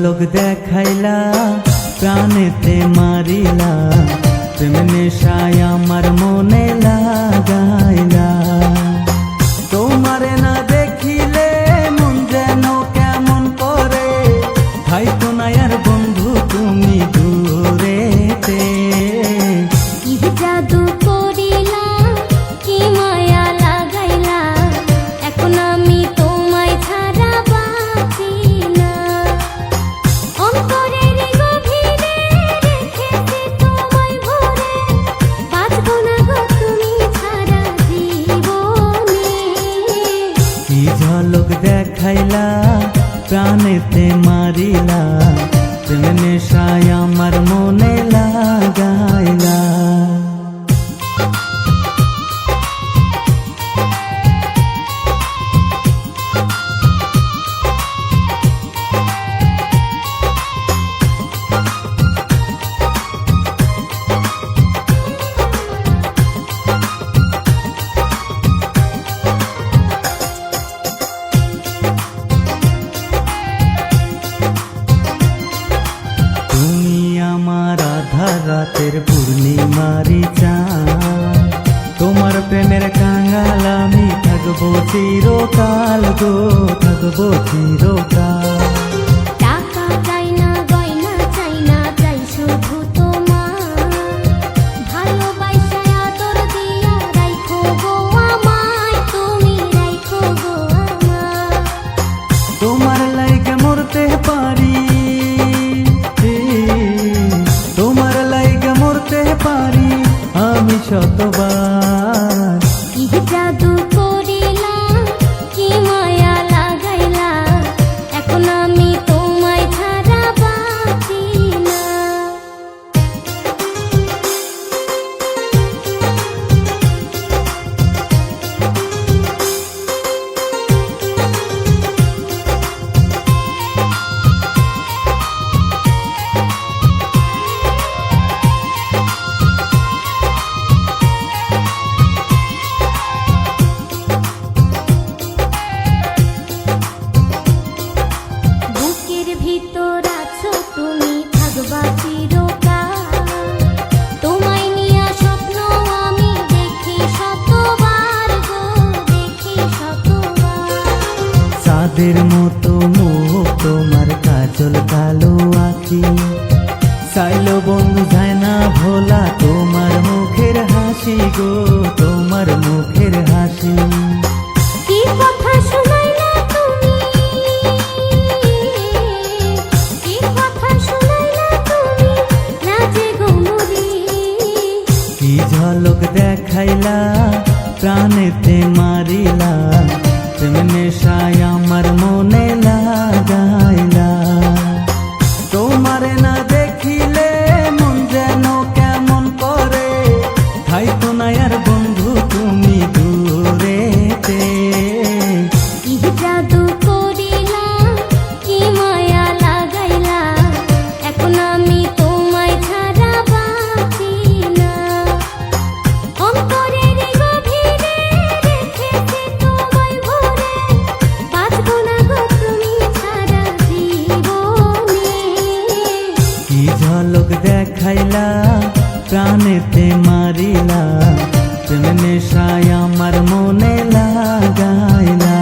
ঝলক দেখাইলা প্রাণেতে মারিলা, প্রেম নেশায় আমার মনে লাগাইলা। তোমারে না দেখিলে মন যেন কেমন করে, থাইতো না আর বন্ধু তুমি দূরেতে। কি জাদু করিলা, কি মায়া লাগাইলা, এখন আমি তোমায় ছাড়া বাঁচি না। অন্তরের গভীরে রেখেছি তোমায় ভরে, বাঁচবো না গো তুমি ছাড়া জীবনে। কি ঝলক দেখাইলা প্রাণেতে মারিলা, প্রেম নেশায় আমার মনে লাগাইলা। রাতের পূর্ণিমারি চাঁদ, তোমার প্রেমের কাঙাল আমি থাকবো চিরকাল গো, থাকবো চিরকাল। টাকা চাই না, গয়না চাই না, চাই শুধু তোমার ভালোবাসা, আদর দিয়া রাখো গো আমায়, তুমি রাখো গো আমায়। তোমার লাইগে মরতে পারি, তোমার লাইগে মরতে পারি আমি শতবার। কি জাদু করিলা, কি মায়া লাগাইলা, এখন আমি তোমায় ছাড়া বাঁচি না। ভিতর আছো তুমি, থাকবা চিরকাল, তোমায় নিয়া স্বপ্ন আমি দেখি শতবার গো, দেখি শতবার। চাঁদের মতো মুখ তোমার, কাজল কালো আঁখি, চাইলো বন্ধু যায় না ভোলা তোমার মুখের হাসি গো, তোমার মুখের হাসি। কি কথা শুনাইলা তুমি, কি কথা শুনাইলা তুমি, লাজে গো মরি। কি ঝলক দেখাইলা প্রাণেতে মারিলা, প্রেম নেশায় আমার মনে লাগাইলা। তোমারে না দেখিলে মন যেন কেমন করে, থাইতো না আর বন্ধু তুমি দূরেতে। কি জাদু করিলা, কি মায়া লাগাইলা, এখন আমি তোমায় ছাড়া বাঁচি না। অন্তরের গভীরে রেখেছি তোমায় ভরে, বাঁচবো না গো তুমি ছাড়া জীবনে। কি ঝলক দেখাইলা প্রাণেতে মারিলা, প্রেম নেশায় আমার মনে লাগাইলা।